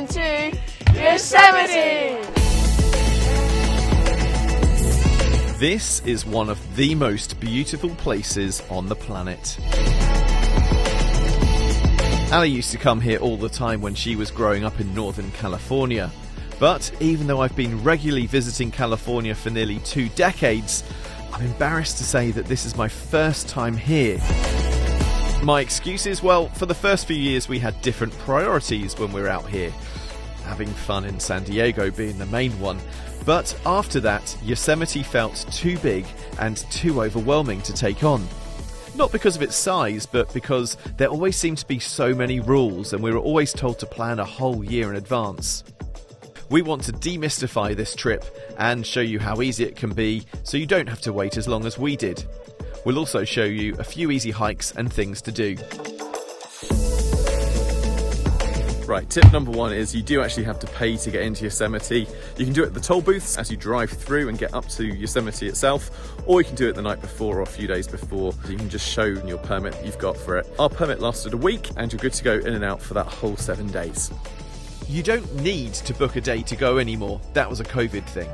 Welcome to Yosemite! This is one of the most beautiful places on the planet. Ali used to come here all the time when she was growing up in Northern California. But even though I've been regularly visiting California for nearly 2 decades, I'm embarrassed to say that this is my first time here. My excuse is, well, for the first few years we had different priorities when we were out here. Having fun in San Diego being the main one. But after that, Yosemite felt too big and too overwhelming to take on. Not because of its size, but because there always seemed to be so many rules and we were always told to plan a whole year in advance. We want to demystify this trip and show you how easy it can be so you don't have to wait as long as we did. We'll also show you a few easy hikes and things to do. Right, tip number 1 is you do actually have to pay to get into Yosemite. You can do it at the toll booths as you drive through and get up to Yosemite itself, or you can do it the night before or a few days before. You can just show your permit that you've got for it. Our permit lasted a week and you're good to go in and out for that whole 7 days. You don't need to book a day to go anymore. That was a COVID thing.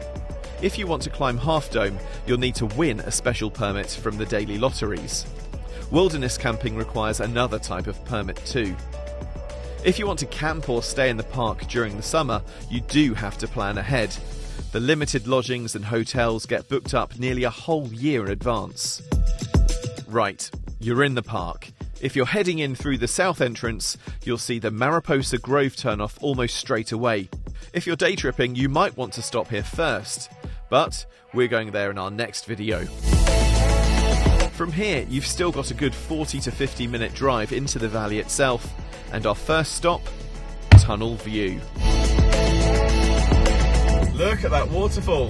If you want to climb Half Dome, you'll need to win a special permit from the daily lotteries. Wilderness camping requires another type of permit too. If you want to camp or stay in the park during the summer, you do have to plan ahead. The limited lodgings and hotels get booked up nearly a whole year in advance. Right, you're in the park. If you're heading in through the south entrance, you'll see the Mariposa Grove turnoff almost straight away. If you're day tripping, you might want to stop here first, but we're going there in our next video. From here, you've still got a good 40 to 50 minute drive into the valley itself, and our first stop, Tunnel View. Look at that waterfall!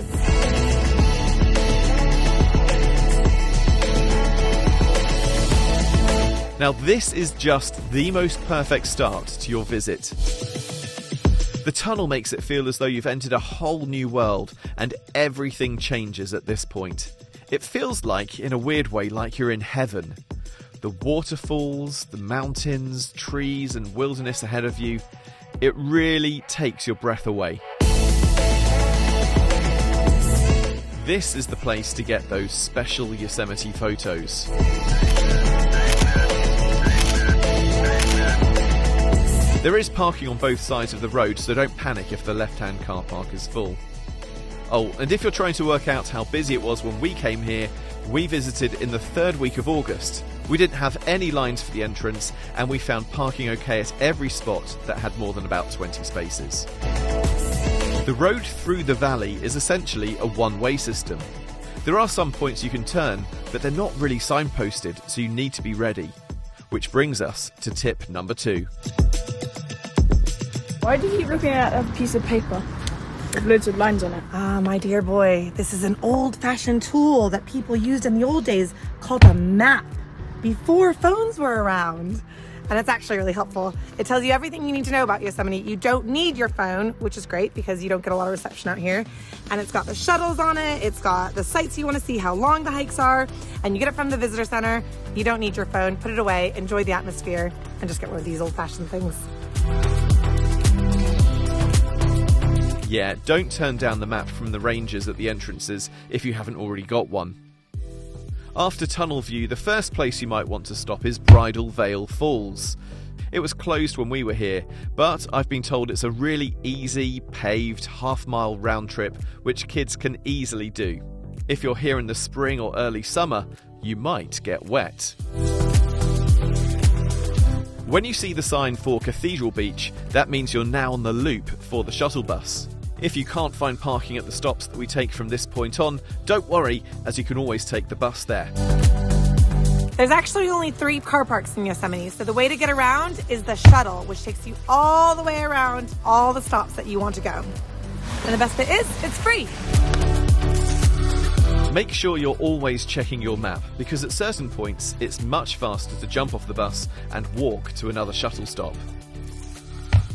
Now this is just the most perfect start to your visit. The tunnel makes it feel as though you've entered a whole new world and everything changes at this point. It feels like, in a weird way, like you're in heaven. The waterfalls, the mountains, trees and wilderness ahead of you, it really takes your breath away. This is the place to get those special Yosemite photos. There is parking on both sides of the road, so don't panic if the left-hand car park is full. Oh, and if you're trying to work out how busy it was when we came here, we visited in the 3rd week of August. We didn't have any lines for the entrance, and we found parking okay at every spot that had more than about 20 spaces. The road through the valley is essentially a one-way system. There are some points you can turn, but they're not really signposted, so you need to be ready. Which brings us to tip number 2. Why do you keep looking at a piece of paper with loads of lines on it? Ah, my dear boy, this is an old-fashioned tool that people used in the old days called a map, before phones were around. And it's actually really helpful. It tells you everything you need to know about Yosemite. You don't need your phone, which is great because you don't get a lot of reception out here. And it's got the shuttles on it. It's got the sites you want to see, how long the hikes are, and you get it from the visitor center. You don't need your phone. Put it away, enjoy the atmosphere, and just get rid of these old-fashioned things. Yeah, don't turn down the map from the rangers at the entrances if you haven't already got one. After Tunnel View, the first place you might want to stop is Bridal Veil Falls. It was closed when we were here, but I've been told it's a really easy, paved, half-mile round trip which kids can easily do. If you're here in the spring or early summer, you might get wet. When you see the sign for Cathedral Beach, that means you're now on the loop for the shuttle bus. If you can't find parking at the stops that we take from this point on, don't worry, as you can always take the bus there. There's actually only 3 car parks in Yosemite, so the way to get around is the shuttle, which takes you all the way around all the stops that you want to go. And the best bit is, it's free. Make sure you're always checking your map, because at certain points it's much faster to jump off the bus and walk to another shuttle stop.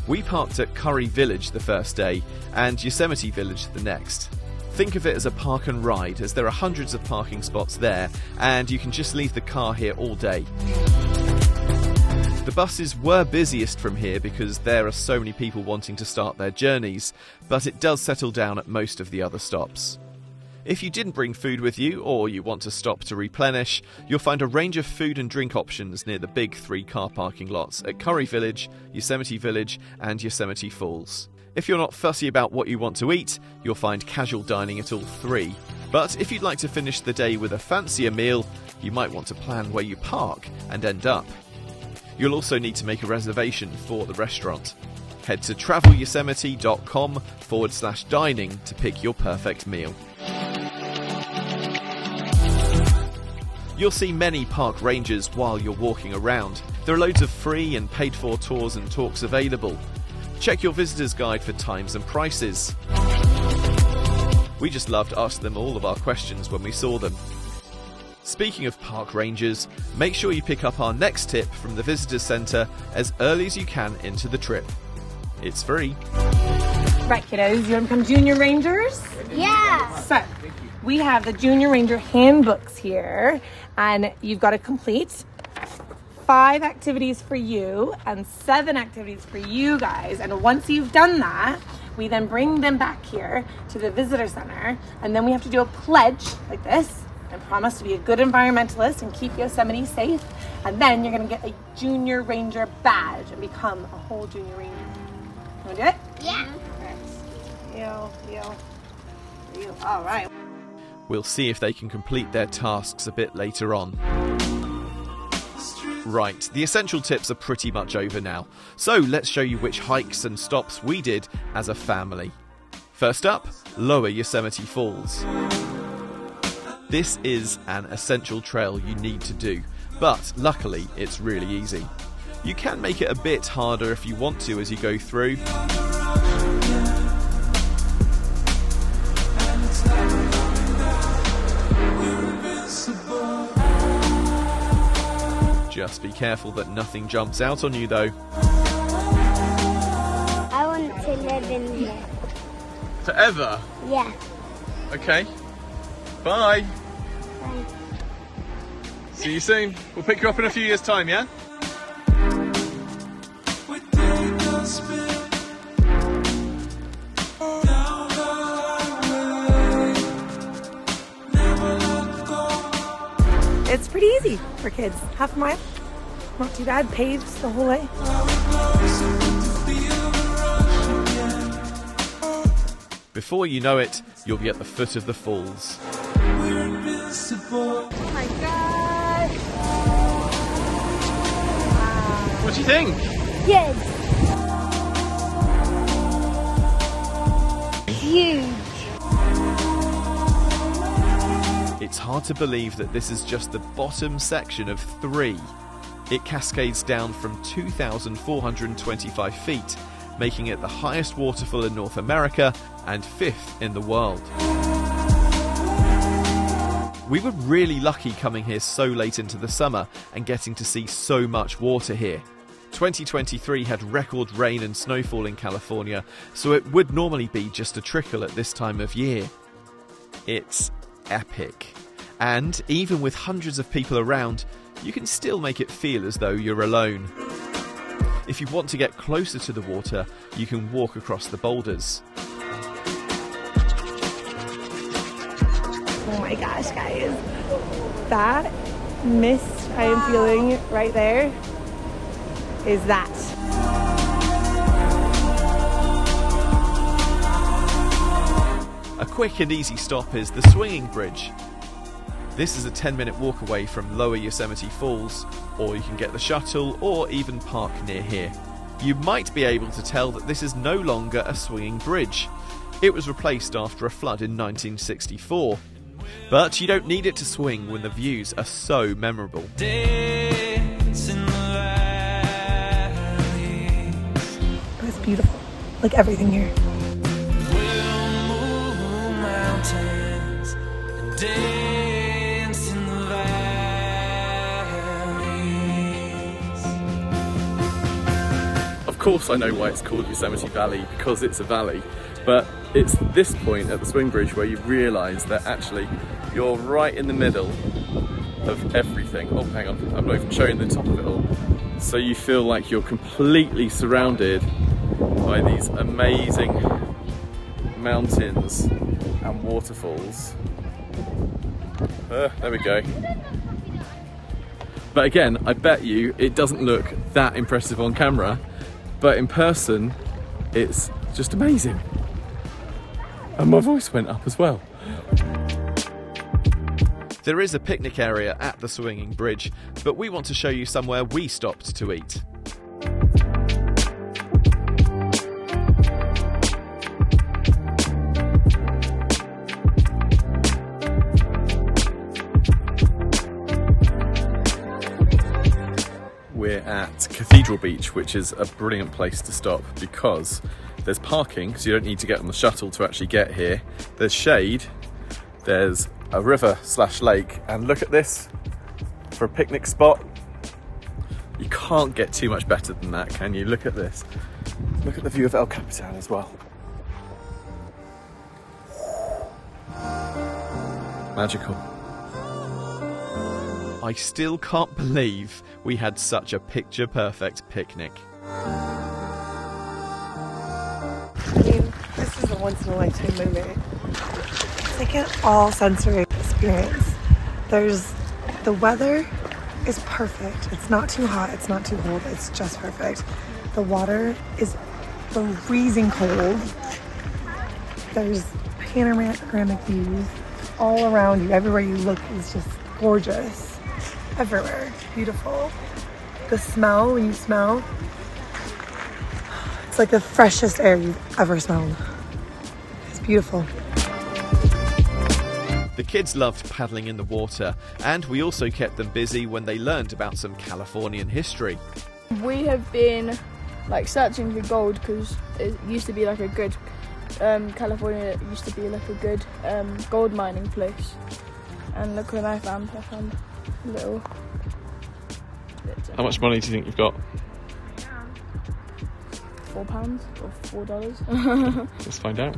We parked at Curry Village the first day and Yosemite Village the next. Think of it as a park and ride, as there are hundreds of parking spots there and you can just leave the car here all day. The buses were busiest from here because there are so many people wanting to start their journeys, but it does settle down at most of the other stops. If you didn't bring food with you, or you want to stop to replenish, you'll find a range of food and drink options near the big 3 car parking lots at Curry Village, Yosemite Village and Yosemite Falls. If you're not fussy about what you want to eat, you'll find casual dining at all 3. But if you'd like to finish the day with a fancier meal, you might want to plan where you park and end up. You'll also need to make a reservation for the restaurant. Head to travelyosemite.com/dining to pick your perfect meal. You'll see many park rangers while you're walking around. There are loads of free and paid for tours and talks available. Check your visitor's guide for times and prices. We just loved asking them all of our questions when we saw them. Speaking of park rangers, make sure you pick up our next tip from the Visitors Centre as early as you can into the trip. It's free. Right, kiddos, you want to become junior rangers? Yeah. So, we have the junior ranger handbooks here, and you've got to complete 5 activities for you and 7 activities for you guys. And once you've done that, we then bring them back here to the visitor center, and then we have to do a pledge like this and promise to be a good environmentalist and keep Yosemite safe. And then you're going to get a junior ranger badge and become a whole junior ranger. You want to do it? Yeah. You. All right. We'll see if they can complete their tasks a bit later on. Right, the essential tips are pretty much over now, so let's show you which hikes and stops we did as a family. First up, Lower Yosemite Falls. This is an essential trail you need to do, but luckily it's really easy. You can make it a bit harder if you want to as you go through. Just be careful that nothing jumps out on you though. I want to live in here. Forever? Yeah. Okay. Bye. Bye. See you soon. We'll pick you up in a few years' time, yeah? It's pretty easy for kids. Half a mile, not too bad. Paved the whole way. Before you know it, you'll be at the foot of the falls. Oh my god! What do you think? Good. Huge. It's hard to believe that this is just the bottom section of 3. It cascades down from 2,425 feet, making it the highest waterfall in North America and 5th in the world. We were really lucky coming here so late into the summer and getting to see so much water here. 2023 had record rain and snowfall in California, so it would normally be just a trickle at this time of year. It's epic. And even with hundreds of people around, you can still make it feel as though you're alone. If you want to get closer to the water, you can walk across the boulders. Oh my gosh, guys. That mist I am feeling right there is that. A quick and easy stop is the Swinging Bridge. This is a 10-minute walk away from Lower Yosemite Falls, or you can get the shuttle or even park near here. You might be able to tell that this is no longer a swinging bridge. It was replaced after a flood in 1964. But you don't need it to swing when the views are so memorable. It's beautiful. Like everything here. Of course I know why it's called Yosemite Valley, because it's a valley, but it's this point at the swing bridge where you realise that actually you're right in the middle of everything. Oh, hang on, I'm not even showing the top of it all. so you feel like you're completely surrounded by these amazing mountains and waterfalls. There we go. But again, I bet you it doesn't look that impressive on camera, but in person, it's just amazing. And my voice went up as well. There is a picnic area at the swinging bridge, but we want to show you somewhere we stopped to eat. We're at Cathedral Beach, which is a brilliant place to stop because there's parking, so you don't need to get on the shuttle to actually get here. There's shade, there's a river/lake, and look at this for a picnic spot. You can't get too much better than that, can you? Look at this. Look at the view of El Capitan as well. Magical. I still can't believe we had such a picture-perfect picnic. I mean, this is a once-in-a-lifetime moment. It's like an all-sensory experience. The weather is perfect. It's not too hot, it's not too cold, it's just perfect. The water is freezing cold. There's panoramic views all around you. Everywhere you look is just gorgeous. Everywhere. Beautiful. The smell, when you smell, it's like the freshest air you've ever smelled. It's beautiful. The kids loved paddling in the water, and we also kept them busy when they learned about some Californian history. We have been like searching for gold because it used to be like a good California used to be like a good gold mining place. And look what I found. I found little bits. How much money do you think you've got? £4 or $4. Let's find out.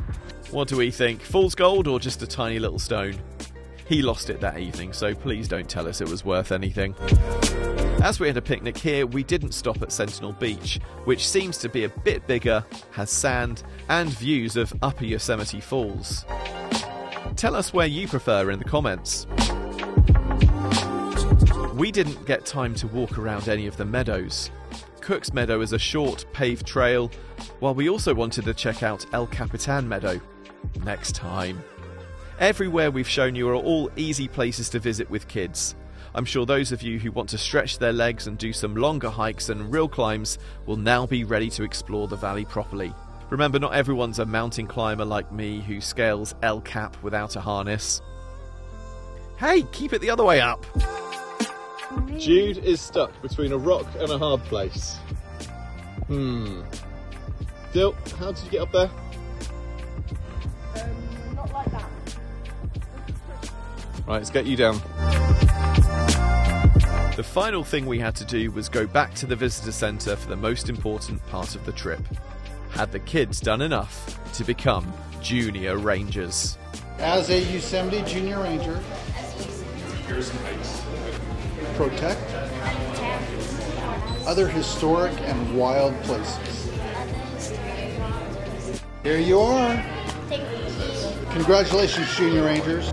What do we think? Fool's gold or just a tiny little stone? He lost it that evening, so please don't tell us it was worth anything. As we had a picnic here, we didn't stop at Sentinel Beach, which seems to be a bit bigger, has sand, and views of Upper Yosemite Falls. Tell us where you prefer in the comments. We didn't get time to walk around any of the meadows. Cook's Meadow is a short, paved trail, while we also wanted to check out El Capitan Meadow. Next time. Everywhere we've shown you are all easy places to visit with kids. I'm sure those of you who want to stretch their legs and do some longer hikes and real climbs will now be ready to explore the valley properly. Remember, not everyone's a mountain climber like me who scales El Cap without a harness. Hey, keep it the other way up! Jude is stuck between a rock and a hard place. Dill, how did you get up there? Not like that. Right, let's get you down. The final thing we had to do was go back to the visitor centre for the most important part of the trip. Had the kids done enough to become junior rangers? As a Yosemite Junior Ranger, protect other historic and wild places. Here you are. Congratulations, Junior Rangers.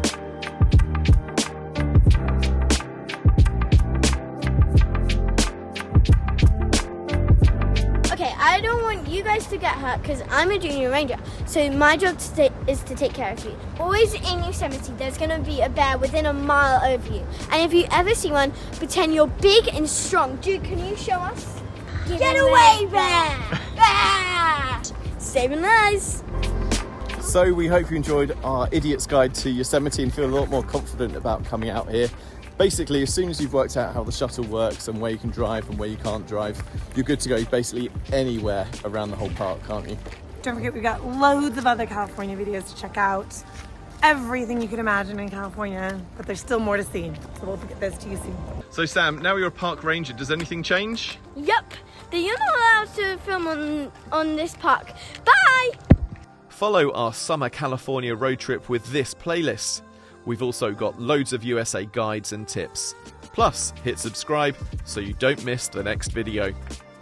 Okay, I don't want you guys to get hurt because I'm a junior ranger. So my job is to take care of you. Always in Yosemite, there's going to be a bear within a mile of you. And if you ever see one, pretend you're big and strong. Dude, can you show us? Get away, bear! Ah! Saving lives. So we hope you enjoyed our idiot's guide to Yosemite and feel a lot more confident about coming out here. Basically, as soon as you've worked out how the shuttle works and where you can drive and where you can't drive, you're good to go basically anywhere around the whole park, can't you? Don't forget, we've got loads of other California videos to check out. Everything you could imagine in California, but there's still more to see. So we'll get those to you soon. So Sam, now you're a park ranger, does anything change? Yep, you're not allowed to film on this park. Bye! Follow our summer California road trip with this playlist. We've also got loads of USA guides and tips. Plus, hit subscribe so you don't miss the next video.